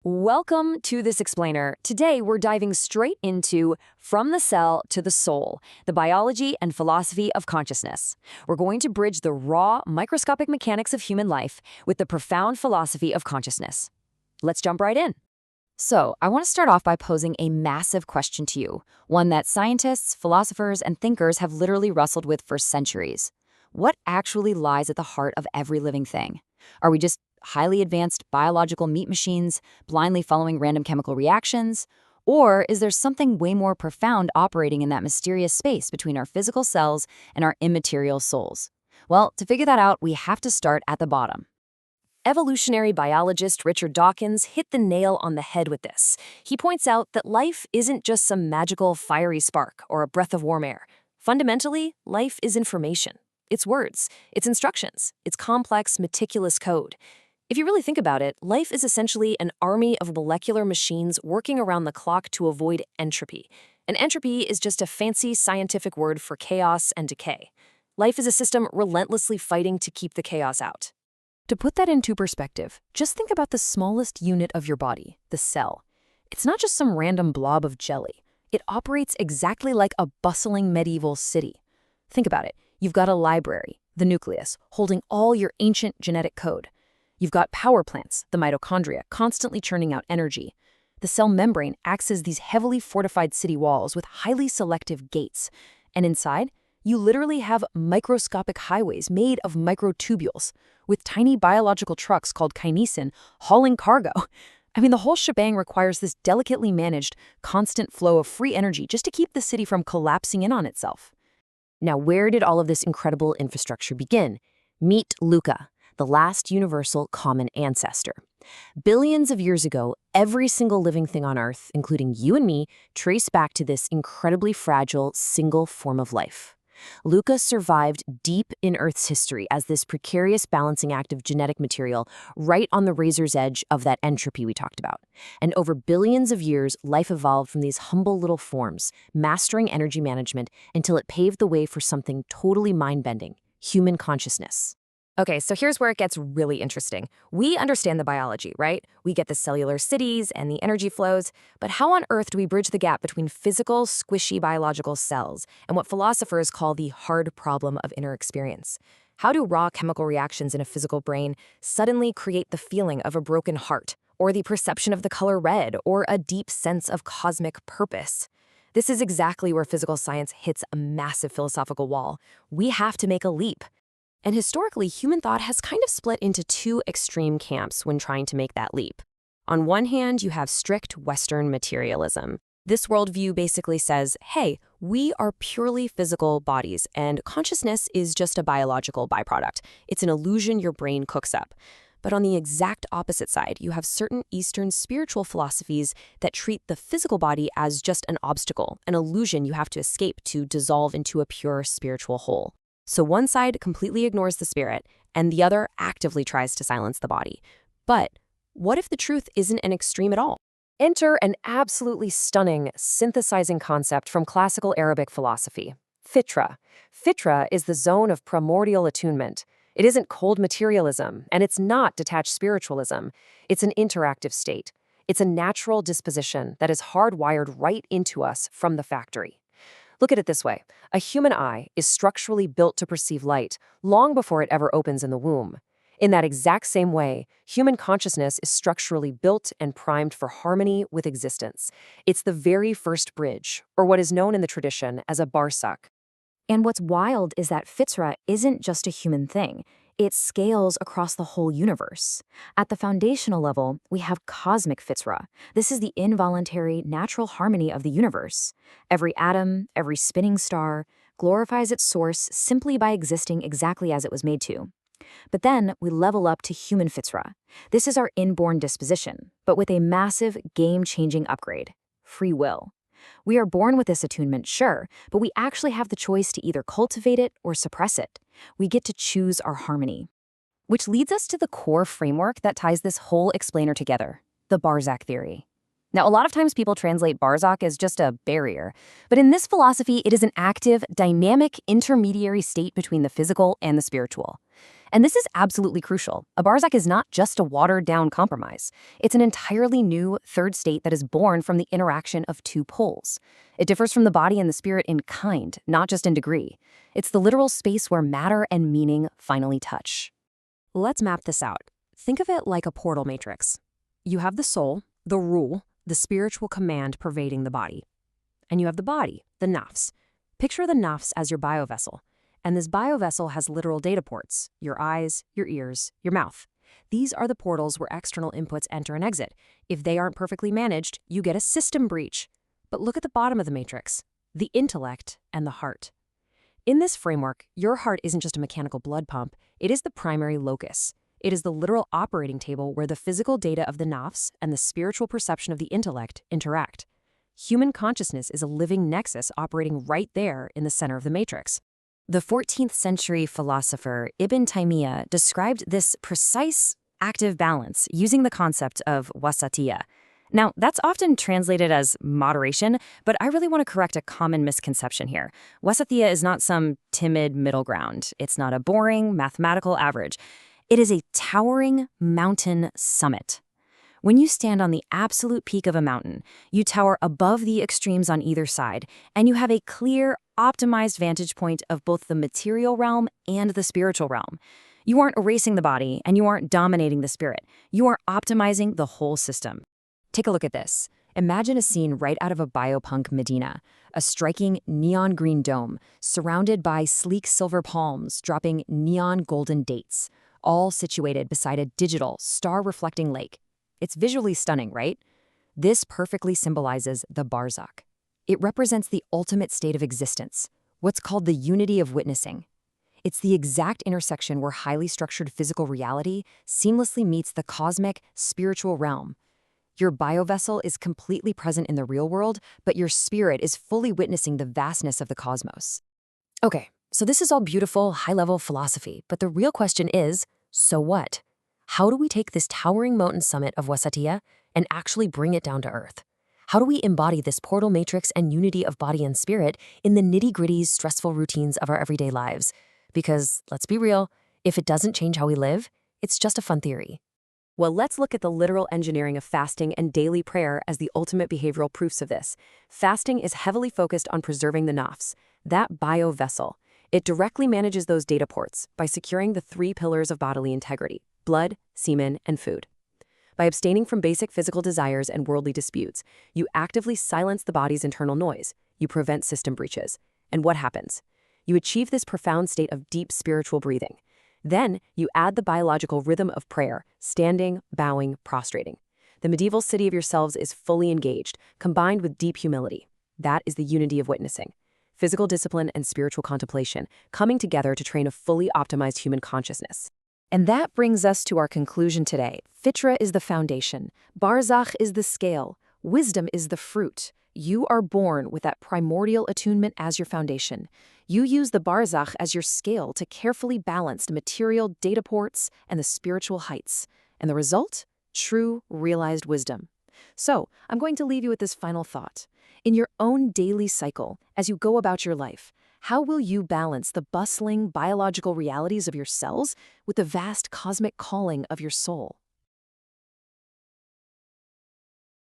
Welcome to This Explainer. Today, we're diving straight into From the Cell to the Soul, the biology and philosophy of consciousness. We're going to bridge the raw, microscopic mechanics of human life with the profound philosophy of consciousness. Let's jump right in. So, I want to start off by posing a massive question to you, one that scientists, philosophers, and thinkers have literally wrestled with for centuries. What actually lies at the heart of every living thing? Are we just highly advanced biological meat machines, blindly following random chemical reactions? Or is there something way more profound operating in that mysterious space between our physical cells and our immaterial souls? Well, to figure that out, we have to start at the bottom. Evolutionary biologist Richard Dawkins hit the nail on the head with this. He points out that life isn't just some magical fiery spark or a breath of warm air. Fundamentally, life is information. It's words, it's instructions, it's complex, meticulous code. If you really think about it, life is essentially an army of molecular machines working around the clock to avoid entropy. And entropy is just a fancy scientific word for chaos and decay. Life is a system relentlessly fighting to keep the chaos out. To put that into perspective, just think about the smallest unit of your body, the cell. It's not just some random blob of jelly. It operates exactly like a bustling medieval city. Think about it. You've got a library, the nucleus, holding all your ancient genetic code. You've got power plants, the mitochondria, constantly churning out energy. The cell membrane acts as these heavily fortified city walls with highly selective gates. And inside, you literally have microscopic highways made of microtubules, with tiny biological trucks called kinesin hauling cargo. I mean, the whole shebang requires this delicately managed, constant flow of free energy just to keep the city from collapsing in on itself. Now, where did all of this incredible infrastructure begin? Meet LUCA, the last universal common ancestor. Billions of years ago, every single living thing on Earth, including you and me, traced back to this incredibly fragile single form of life. LUCA survived deep in Earth's history as this precarious balancing act of genetic material right on the razor's edge of that entropy we talked about. And over billions of years, life evolved from these humble little forms, mastering energy management until it paved the way for something totally mind-bending: human consciousness. Okay, so here's where it gets really interesting. We understand the biology, right? We get the cellular cities and the energy flows, but how on earth do we bridge the gap between physical, squishy biological cells and what philosophers call the hard problem of inner experience? How do raw chemical reactions in a physical brain suddenly create the feeling of a broken heart, or the perception of the color red, or a deep sense of cosmic purpose? This is exactly where physical science hits a massive philosophical wall. We have to make a leap. And historically, human thought has kind of split into two extreme camps when trying to make that leap. On one hand, you have strict Western materialism. This worldview basically says, hey, we are purely physical bodies, and consciousness is just a biological byproduct. It's an illusion your brain cooks up. But on the exact opposite side, you have certain Eastern spiritual philosophies that treat the physical body as just an obstacle, an illusion you have to escape to dissolve into a pure spiritual whole. So one side completely ignores the spirit, and the other actively tries to silence the body. But what if the truth isn't an extreme at all? Enter an absolutely stunning, synthesizing concept from classical Arabic philosophy: fitra. Fitra is the zone of primordial attunement. It isn't cold materialism, and it's not detached spiritualism. It's an interactive state. It's a natural disposition that is hardwired right into us from the factory. Look at it this way. A human eye is structurally built to perceive light long before it ever opens in the womb. In that exact same way, human consciousness is structurally built and primed for harmony with existence. It's the very first bridge, or what is known in the tradition as a barsakh. And what's wild is that fitra isn't just a human thing. It scales across the whole universe. At the foundational level, we have cosmic fitra. This is the involuntary, natural harmony of the universe. Every atom, every spinning star, glorifies its source simply by existing exactly as it was made to. But then we level up to human fitra. This is our inborn disposition, but with a massive, game-changing upgrade: free will. We are born with this attunement, sure, but we actually have the choice to either cultivate it or suppress it. We get to choose our harmony. Which leads us to the core framework that ties this whole explainer together: the Barzakh theory. Now, a lot of times people translate Barzakh as just a barrier, but in this philosophy, it is an active, dynamic intermediary state between the physical and the spiritual. And this is absolutely crucial. A Barzakh is not just a watered-down compromise. It's an entirely new third state that is born from the interaction of two poles. It differs from the body and the spirit in kind, not just in degree. It's the literal space where matter and meaning finally touch. Let's map this out. Think of it like a portal matrix. You have the soul, the rule, the spiritual command pervading the body. And you have the body, the nafs. Picture the nafs as your biovessel. And this biovessel has literal data ports, your eyes, your ears, your mouth. These are the portals where external inputs enter and exit. If they aren't perfectly managed, you get a system breach. But look at the bottom of the matrix, the intellect and the heart. In this framework, your heart isn't just a mechanical blood pump, it is the primary locus. It is the literal operating table where the physical data of the nafs and the spiritual perception of the intellect interact. Human consciousness is a living nexus operating right there in the center of the matrix. The 14th century philosopher Ibn Taymiyyah described this precise active balance using the concept of wasatiyya. Now, that's often translated as moderation, but I really want to correct a common misconception here. Wasatiyya is not some timid middle ground. It's not a boring mathematical average. It is a towering mountain summit. When you stand on the absolute peak of a mountain, you tower above the extremes on either side, and you have a clear, optimized vantage point of both the material realm and the spiritual realm. You aren't erasing the body, and you aren't dominating the spirit. You are optimizing the whole system. Take a look at this. Imagine a scene right out of a biopunk Medina, a striking neon green dome, surrounded by sleek silver palms dropping neon golden dates, all situated beside a digital, star-reflecting lake. It's visually stunning, right? This perfectly symbolizes the Barzakh. It represents the ultimate state of existence, what's called the unity of witnessing. It's the exact intersection where highly structured physical reality seamlessly meets the cosmic, spiritual realm. Your biovessel is completely present in the real world, but your spirit is fully witnessing the vastness of the cosmos. Okay, so this is all beautiful, high-level philosophy, but the real question is, so what? How do we take this towering mountain summit of Wasatiyya and actually bring it down to earth? How do we embody this portal matrix and unity of body and spirit in the nitty-gritty, stressful routines of our everyday lives? Because, let's be real, if it doesn't change how we live, it's just a fun theory. Well, let's look at the literal engineering of fasting and daily prayer as the ultimate behavioral proofs of this. Fasting is heavily focused on preserving the nafs, that bio-vessel. It directly manages those data ports by securing the three pillars of bodily integrity: blood, semen, and food. By abstaining from basic physical desires and worldly disputes, you actively silence the body's internal noise. You prevent system breaches. And what happens? You achieve this profound state of deep spiritual breathing. Then, you add the biological rhythm of prayer, standing, bowing, prostrating. The medieval city of yourselves is fully engaged, combined with deep humility. That is the unity of witnessing. Physical discipline and spiritual contemplation coming together to train a fully optimized human consciousness. And that brings us to our conclusion today. Fitra is the foundation. Barzakh is the scale. Wisdom is the fruit. You are born with that primordial attunement as your foundation. You use the Barzakh as your scale to carefully balance the material data ports and the spiritual heights. And the result? True, realized wisdom. So, I'm going to leave you with this final thought. In your own daily cycle, as you go about your life, how will you balance the bustling biological realities of your cells with the vast cosmic calling of your soul?